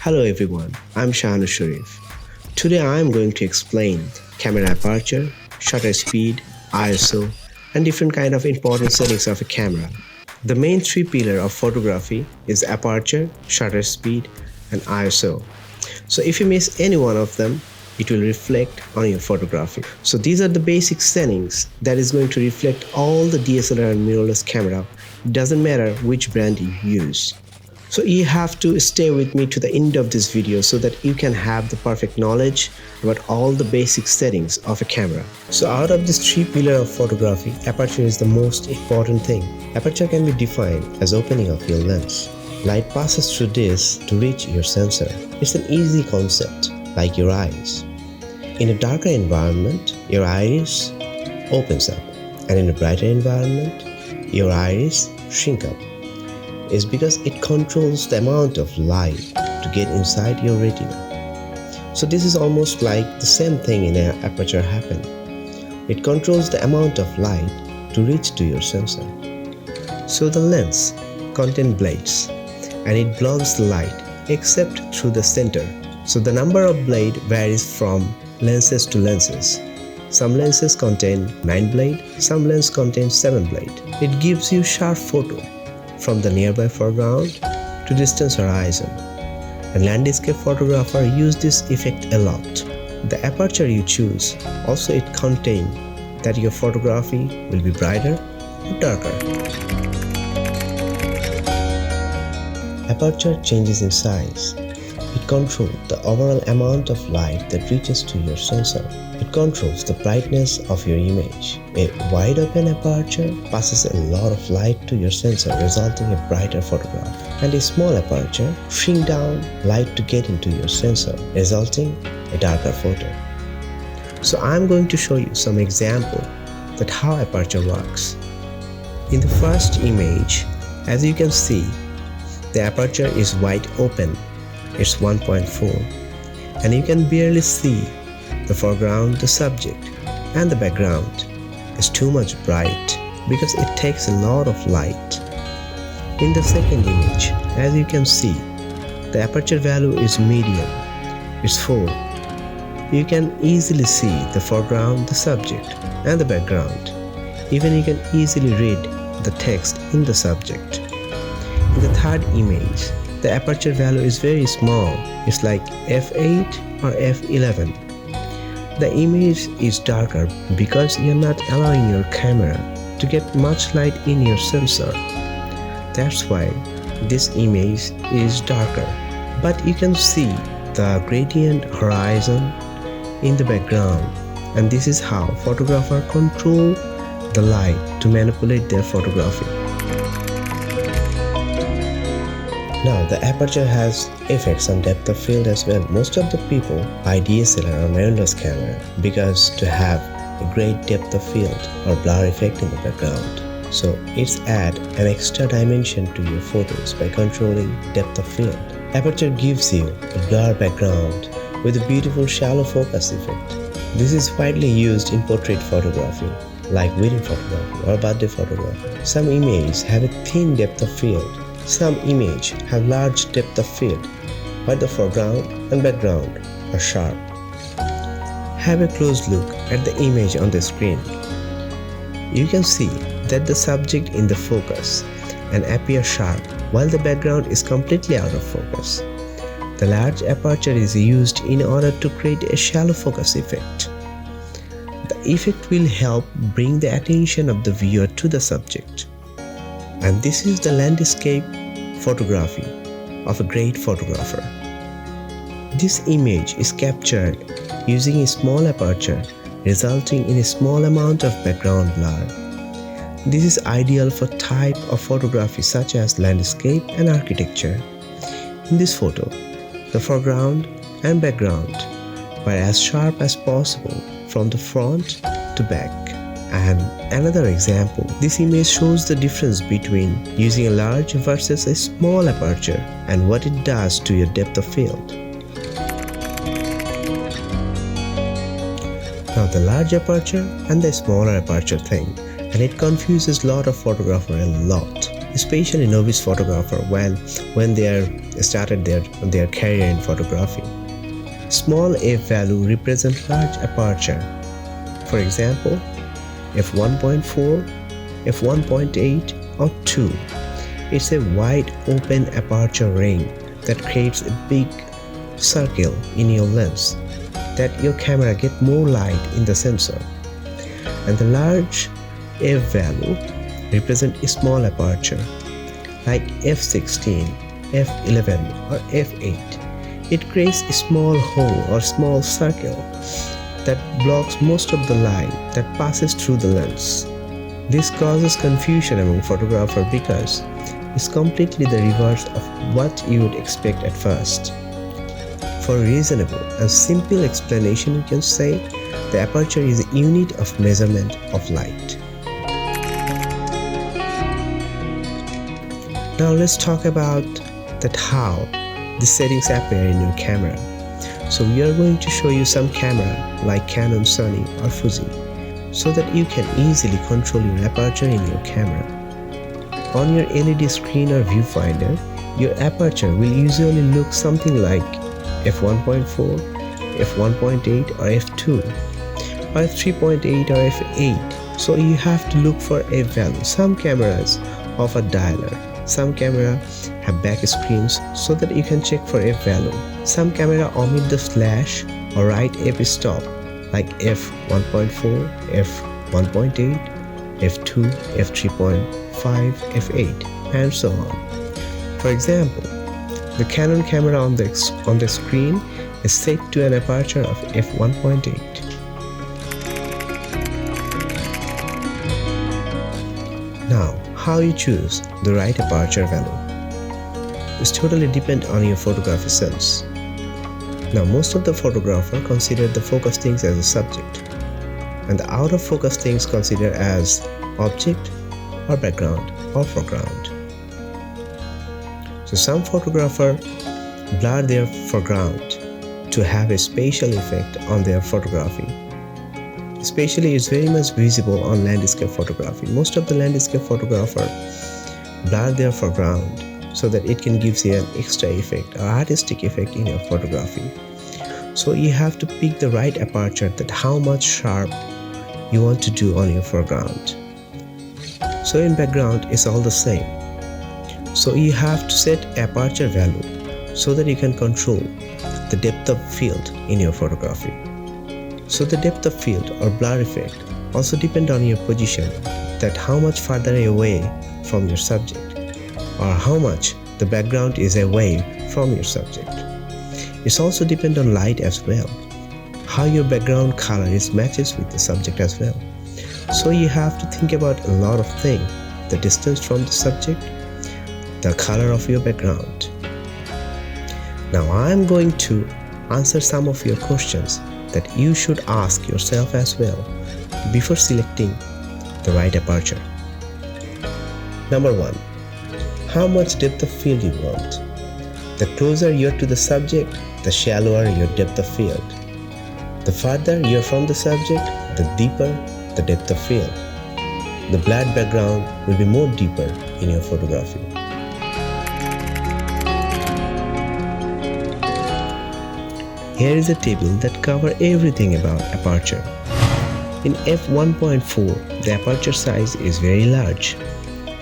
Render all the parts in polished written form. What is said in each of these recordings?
Hello everyone, I'm Shahanu Sharif. Today I am going to explain camera aperture, shutter speed, ISO, and different kind of important settings of a camera. The main three pillars of photography is aperture, shutter speed, and ISO. So if you miss any one of them, it will reflect on your photography. So these are the basic settings that is going to reflect all the DSLR and mirrorless camera. It doesn't matter which brand you use. So you have to stay with me to the end of this video so that you can have the perfect knowledge about all the basic settings of a camera. So out of these three pillars of photography, aperture is the most important thing. Aperture can be defined as opening of your lens. Light passes through this to reach your sensor. It's an easy concept, like your eyes. In a darker environment, your iris opens up, and in a brighter environment, your iris shrinks up. It's because it controls the amount of light to get inside your retina. So this is almost like the same thing in an aperture happen. It controls the amount of light to reach to your sensor. So the lens contains blades, and it blocks the light except through the center. So the number of blades varies from lenses to lenses. Some lenses contain 9 blades, some lenses contain 7 blades. It gives you sharp photo from the nearby foreground to distant horizon. And landscape photographer use this effect a lot. The aperture you choose also it contains that your photography will be brighter or darker. Aperture changes in size. It controls the overall amount of light that reaches to your sensor. It controls the brightness of your image. A wide open aperture passes a lot of light to your sensor, resulting in a brighter photograph. And a small aperture shrinks down light to get into your sensor, resulting in a darker photo. So I'm going to show you some example that how aperture works. In the first image, as you can see, the aperture is wide open. It's 1.4, and you can barely see the foreground, the subject, and the background is too much bright because it takes a lot of light. In the second image, as you can see, the aperture value is medium. It's 4. You can easily see the foreground, the subject, and the background. Even you can easily read the text in the subject. In the third image, the aperture value is very small. It's like f8 or f11. The image is darker because you're not allowing your camera to get much light in your sensor. That's why this image is darker. But you can see the gradient horizon in the background, and this is how photographers control the light to manipulate their photography. Now the aperture has effects on depth of field as well. Most of the people buy DSLR or mirrorless camera because to have a great depth of field or blur effect in the background. So it's add an extra dimension to your photos by controlling depth of field. Aperture gives you a blur background with a beautiful shallow focus effect. This is widely used in portrait photography like wedding photography or birthday photography. Some images have a thin depth of field. Some images have large depth of field, while the foreground and background are sharp. Have a close look at the image on the screen. You can see that the subject in the focus and appear sharp while the background is completely out of focus. The large aperture is used in order to create a shallow focus effect. The effect will help bring the attention of the viewer to the subject. And this is the landscape photography of a great photographer. This image is captured using a small aperture, resulting in a small amount of background blur. This is ideal for type of photography such as landscape and architecture. In this photo, the foreground and background were as sharp as possible from the front to back. And another example, this image shows the difference between using a large versus a small aperture and what it does to your depth of field. Now the large aperture and the smaller aperture thing, and it confuses a lot of photographers a lot. especially novice photographer when they are started their career in photography. Small f value represent large aperture. For example, f1.4, f1.8 or 2. It's a wide open aperture ring that creates a big circle in your lens that your camera get more light in the sensor. And the large f value represent a small aperture like f16, f11 or f8. It creates a small hole or small circle that blocks most of the light that passes through the lens. This causes confusion among photographers because it's completely the reverse of what you would expect at first. For a reasonable and simple explanation, you can say the aperture is a unit of measurement of light. Now let's talk about how the settings appear in your camera. So we are going to show you some camera like Canon, Sony or Fuji so that you can easily control your aperture in your camera. On your LED screen or viewfinder, your aperture will usually look something like f1.4, f1.8 or f2 or f3.8 or f8. So you have to look for a value. Some cameras offer dialer. Some cameras have back screens so that you can check for f value. Some cameras omit the slash or write f stop like f1.4, f1.8, f2, f3.5, f8 and so on. For example, the Canon camera on the screen is set to an aperture of f1.8. Now, how you choose the right aperture value is totally depend on your photography sense. Now, most of the photographers consider the focus things as a subject, and the out of focus things considered as object or background or foreground. So some photographers blur their foreground to have a spatial effect on their photography. Especially it's very much visible on landscape photography. Most of the landscape photographers blur their foreground so that it can give you an extra effect or artistic effect in your photography. So you have to pick the right aperture, that how much sharp you want to do on your foreground. So in background it's all the same. So you have to set aperture value so that you can control the depth of field in your photography. So the depth of field or blur effect also depend on your position, that how much farther away from your subject or how much the background is away from your subject. It's also depend on light as well, how your background color is matches with the subject as well. So you have to think about a lot of things, the distance from the subject, the color of your background. Now I'm going to answer some of your questions that you should ask yourself as well before selecting the right aperture. Number 1. How much depth of field you want. The closer you are to the subject, the shallower your depth of field. The farther you are from the subject, the deeper the depth of field. The blurred background will be more deeper in your photography. Here is a table that covers everything about aperture. In f1.4, the aperture size is very large.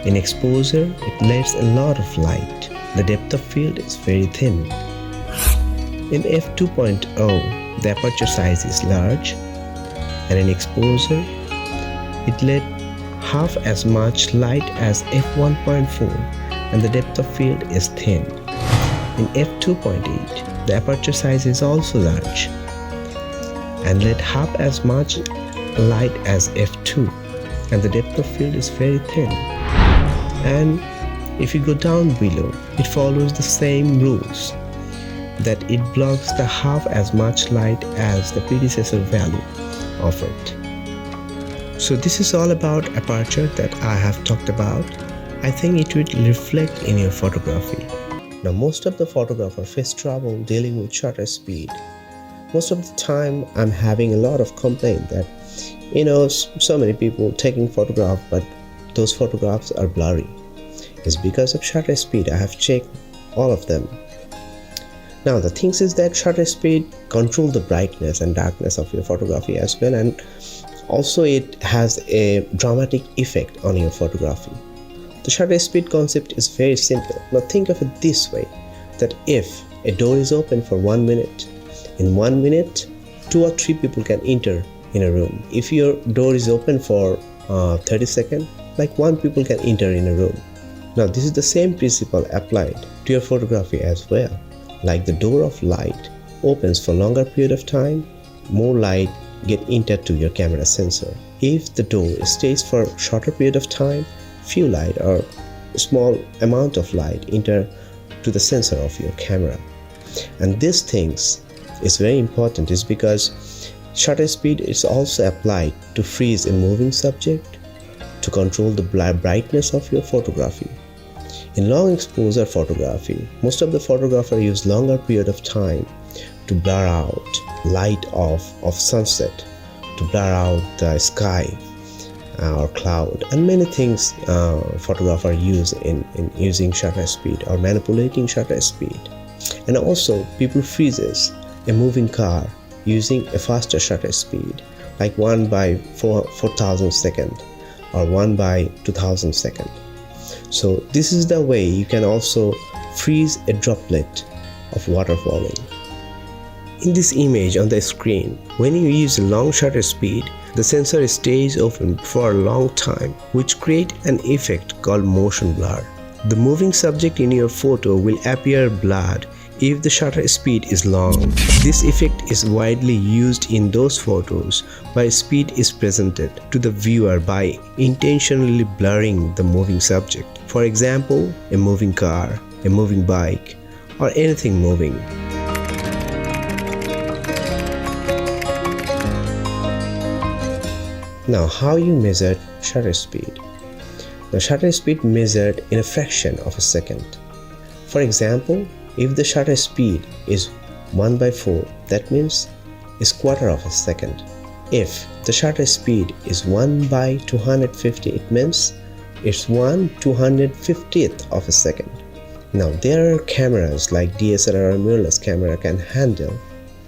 In exposure, it lets a lot of light. The depth of field is very thin. In f2.0, the aperture size is large, and in exposure, it let half as much light as f1.4, and the depth of field is thin. In f2.8, the aperture size is also large and let half as much light as f2, and the depth of field is very thin. And if you go down below, it follows the same rules, that it blocks the half as much light as the predecessor value of it. So this is all about aperture that I have talked about. I think it will reflect in your photography. Now most of the photographers face trouble dealing with shutter speed. Most of the time I'm having a lot of complaint that so many people taking photographs, but those photographs are blurry. is because of shutter speed. I have checked all of them. Now the thing is that shutter speed control the brightness and darkness of your photography as well, and also it has a dramatic effect on your photography. The shutter speed concept is very simple. Now think of it this way, that if a door is open for 1 minute, in 1 minute 2 or 3 people can enter in a room. If your door is open for 30 seconds, like 1 people can enter in a room. Now this is the same principle applied to your photography as well. Like the door of light opens for longer period of time, more light get entered to your camera sensor. If the door stays for shorter period of time, few light or small amount of light enter to the sensor of your camera. And these things is very important is because shutter speed is also applied to freeze a moving subject, to control the brightness of your photography. In long exposure photography, most of the photographers use longer period of time to blur out light of sunset, to blur out the sky or cloud, and many things photographers use in using shutter speed or manipulating shutter speed. And also people freezes a moving car using a faster shutter speed, like 1 by 4,000 second or 1 by 2,000 second. So this is the way you can also freeze a droplet of water falling. In this image on the screen, when you use a long shutter speed, the sensor stays open for a long time, which create an effect called motion blur. The moving subject in your photo will appear blurred if the shutter speed is long. This effect is widely used in those photos where speed is presented to the viewer by intentionally blurring the moving subject. For example, a moving car, a moving bike, or anything moving. Now, how you measure shutter speed? The shutter speed measured in a fraction of a second. For example, if the shutter speed is 1 by 4, that means is quarter of a second. If the shutter speed is 1 by 250, it means it's 1/250th of a second. Now there are cameras like DSLR or mirrorless camera can handle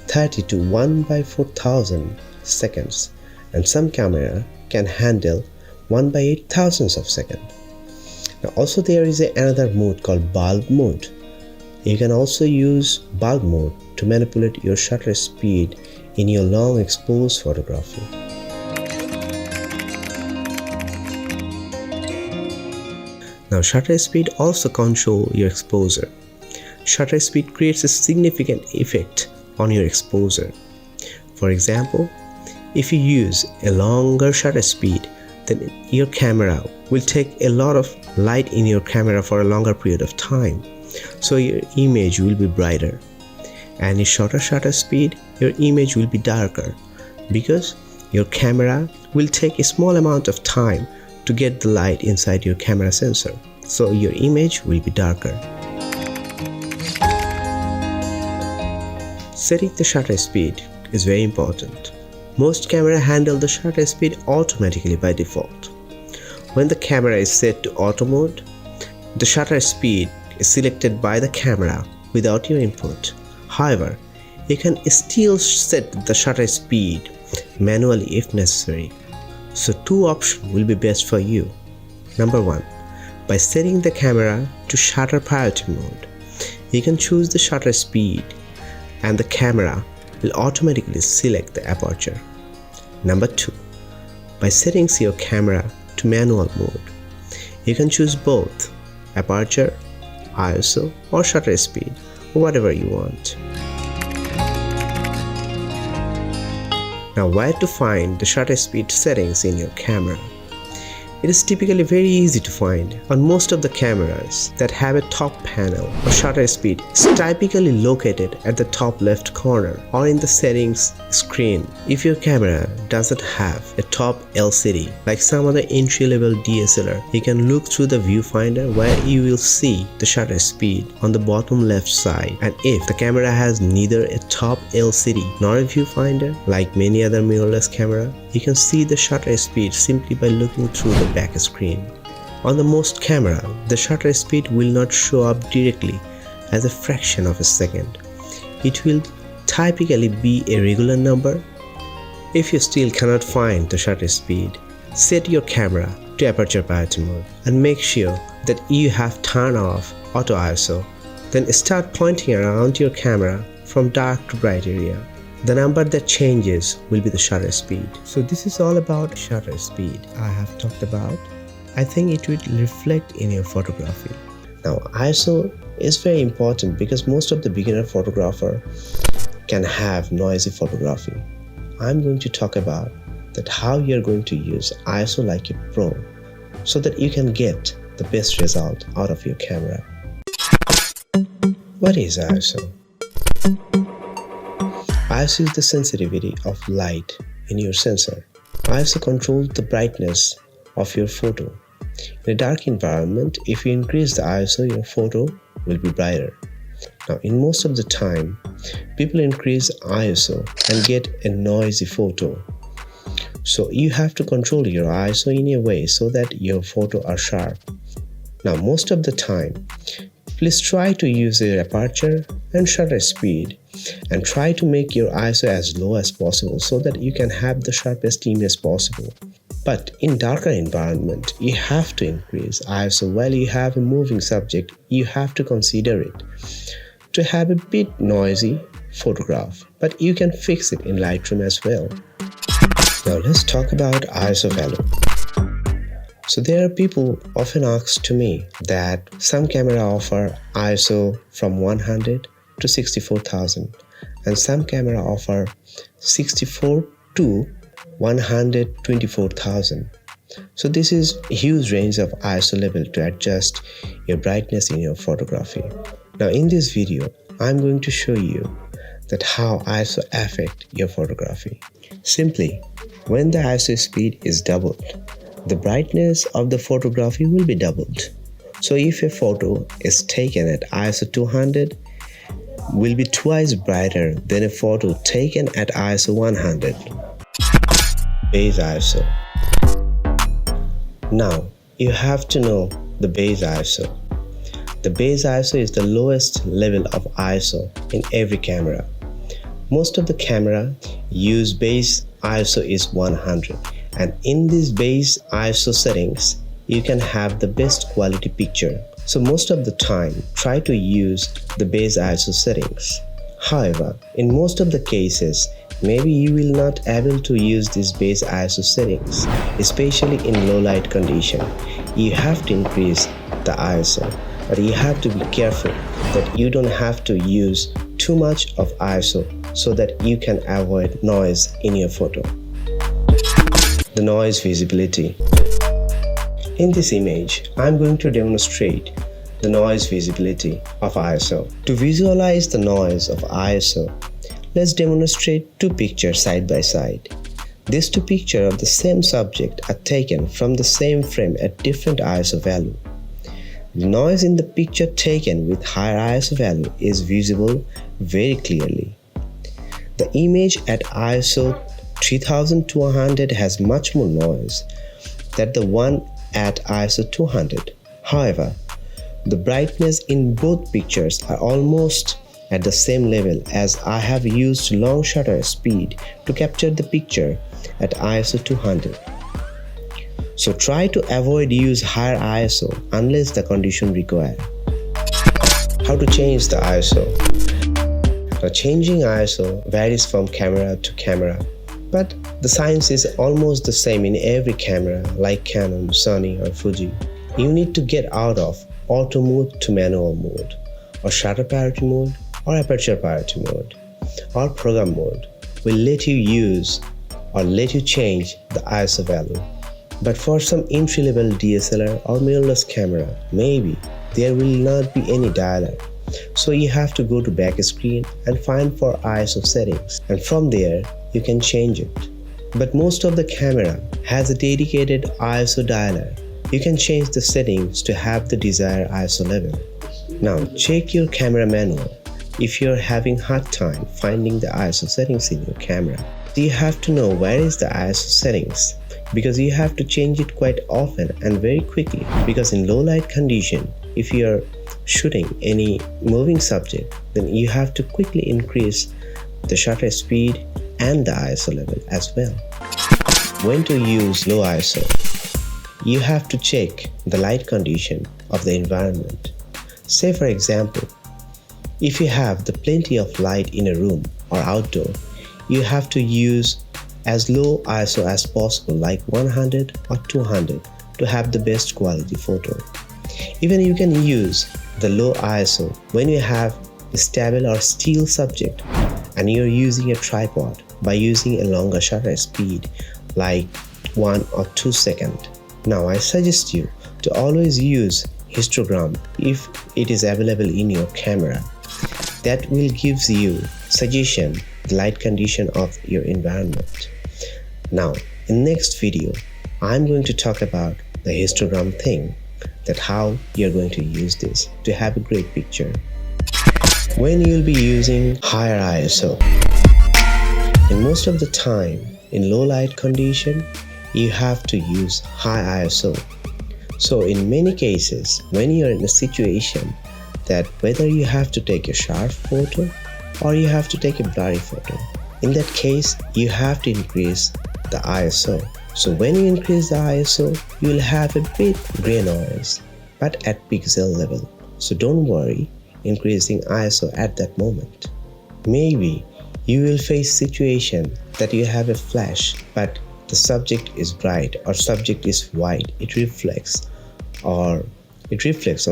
30 to 1 by 4,000 seconds, and some camera can handle 1 by 8,000 of second. Now also there is another mode called bulb mode. You can also use bulb mode to manipulate your shutter speed in your long exposed photography. Now shutter speed also control your exposure. Shutter speed creates a significant effect on your exposure. For example, if you use a longer shutter speed, then your camera will take a lot of light in your camera for a longer period of time. So your image will be brighter. And in shorter shutter speed, your image will be darker because your camera will take a small amount of time to get the light inside your camera sensor. So your image will be darker. Setting the shutter speed is very important. Most cameras handle the shutter speed automatically by default. When the camera is set to auto mode, the shutter speed is selected by the camera without your input. However, you can still set the shutter speed manually if necessary. So two options will be best for you. Number 1, by setting the camera to shutter priority mode, you can choose the shutter speed and the camera will automatically select the aperture. Number 2, by setting your camera to manual mode, you can choose both aperture, ISO or shutter speed, or whatever you want. Now where to find the shutter speed settings in your camera? It is typically very easy to find on most of the cameras that have a top panel. A shutter speed is typically located at the top left corner or in the settings screen. If your camera doesn't have a top LCD like some other entry-level DSLR, you can look through the viewfinder where you will see the shutter speed on the bottom left side. And if the camera has neither a top LCD nor a viewfinder like many other mirrorless camera, you can see the shutter speed simply by looking through the back screen. On the most camera, the shutter speed will not show up directly as a fraction of a second. It will typically be a regular number. If you still cannot find the shutter speed, set your camera to aperture priority mode and make sure that you have turned off auto ISO. Then start pointing around your camera from dark to bright area. The number that changes will be the shutter speed. So this is all about shutter speed I have talked about. I think it will reflect in your photography. Now ISO is very important because most of the beginner photographer can have noisy photography. I'm going to talk about that how you're going to use ISO like a pro so that you can get the best result out of your camera. What is ISO? ISO is the sensitivity of light in your sensor. ISO controls the brightness of your photo. In a dark environment, if you increase the ISO, your photo will be brighter. Now, in most of the time, people increase ISO and get a noisy photo. So you have to control your ISO in a way so that your photo are sharp. Now, most of the time, please try to use your aperture and shutter speed and try to make your ISO as low as possible so that you can have the sharpest image possible. But in darker environment, you have to increase ISO. While you have a moving subject, you have to consider it to have a bit noisy photograph, but you can fix it in Lightroom as well. Now let's talk about ISO value. So there are people often ask to me that some camera offer ISO from 100 to 64,000 and some camera offer 64 to 124,000. So this is a huge range of ISO level to adjust your brightness in your photography. Now in this video, I'm going to show you that how ISO affect your photography. Simply, when the ISO speed is doubled, the brightness of the photography will be doubled. So if a photo is taken at ISO 200, will be twice brighter than a photo taken at ISO 100. Base ISO. Now, you have to know the base ISO. The base ISO is the lowest level of ISO in every camera. Most of the camera use base ISO is 100, and in these base ISO settings, you can have the best quality picture. So most of the time, try to use the base ISO settings. However, in most of the cases, maybe you will not able to use these base ISO settings, especially in low light condition. You have to increase the ISO, but you have to be careful that you don't have to use too much of ISO so that you can avoid noise in your photo. The noise visibility. In this image, I'm going to demonstrate the noise visibility of ISO. To visualize the noise of ISO, let's demonstrate two pictures side by side. These two pictures of the same subject are taken from the same frame at different ISO value. The noise in the picture taken with higher ISO value is visible very clearly. The image at ISO 3200 has much more noise than the one at ISO 200. However, the brightness in both pictures are almost at the same level as I have used long shutter speed to capture the picture at ISO 200. So try to avoid use higher ISO unless the condition require. How to change the ISO? Now changing ISO varies from camera to camera, but the science is almost the same in every camera like Canon, Sony or Fuji. You need to get out of auto mode to manual mode, or shutter priority mode, or aperture priority mode, or program mode will let you use or let you change the ISO value. But for some entry-level DSLR or mirrorless camera, maybe there will not be any dialer. So you have to go to back screen and find for ISO settings, and from there you can change it. But most of the camera has a dedicated ISO dialer. You can change the settings to have the desired ISO level. Now check your camera manual if you're having hard time finding the ISO settings in your camera. So you have to know where is the ISO settings. because you have to change it quite often and very quickly, because in low light condition, if you are shooting any moving subject, then you have to quickly increase the shutter speed and the ISO level as well. When to use low ISO? You have to check the light condition of the environment. Say for example, if you have the plenty of light in a room or outdoor, you have to use as low ISO as possible, like 100 or 200, to have the best quality photo. Even you can use the low ISO when you have a stable or still subject and you're using a tripod by using a longer shutter speed like 1 or 2 seconds. Now I suggest you to always use histogram if it is available in your camera. That will give you suggestion the light condition of your environment. Now in next video I'm going to talk about the histogram thing, that how you're going to use this to have a great picture. When you'll be using higher ISO, in most of the time in low light condition you have to use high ISO. So in many cases when you're in a situation that whether you have to take a sharp photo or you have to take a blurry photo, in that case you have to increase the ISO. So when you increase the ISO, you will have a bit gray noise, but at pixel level. So don't worry increasing ISO at that moment. Maybe you will face situation that you have a flash, but the subject is bright or subject is white, it reflects on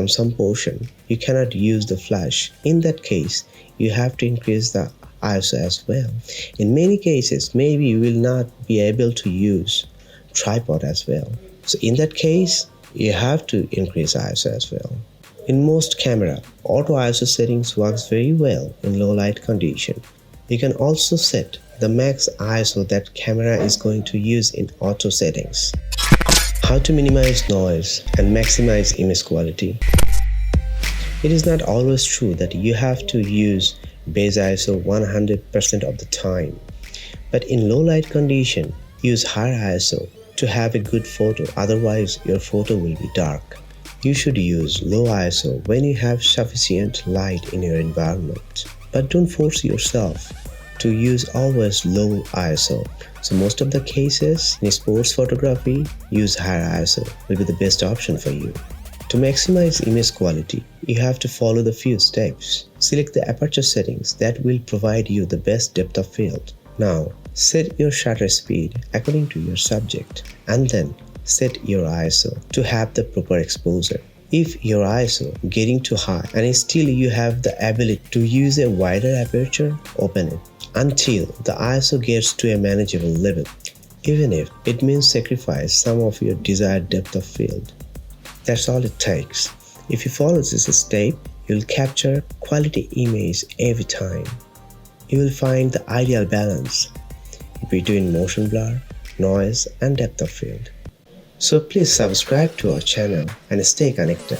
some portion. You cannot use the flash. In that case, you have to increase the ISO as well. In many cases, maybe you will not be able to use tripod as well. So in that case, you have to increase ISO as well. In most camera, auto ISO settings works very well in low light condition. You can also set the max ISO that camera is going to use in auto settings. How to minimize noise and maximize image quality. It is not always true that you have to use base ISO 100% of the time, but in low light condition, use higher ISO to have a good photo, otherwise your photo will be dark. You should use low ISO when you have sufficient light in your environment, but don't force yourself to use always low ISO. So most of the cases in sports photography, use higher ISO will be the best option for you. To maximize image quality, you have to follow the few steps. Select the aperture settings that will provide you the best depth of field. Now, set your shutter speed according to your subject and then set your ISO to have the proper exposure. If your ISO getting too high and still you have the ability to use a wider aperture, open it until the ISO gets to a manageable level, even if it means sacrifice some of your desired depth of field. That's all it takes. If you follow this step, you'll capture quality image every time. You will find the ideal balance between motion blur, noise and depth of field. So please subscribe to our channel and stay connected.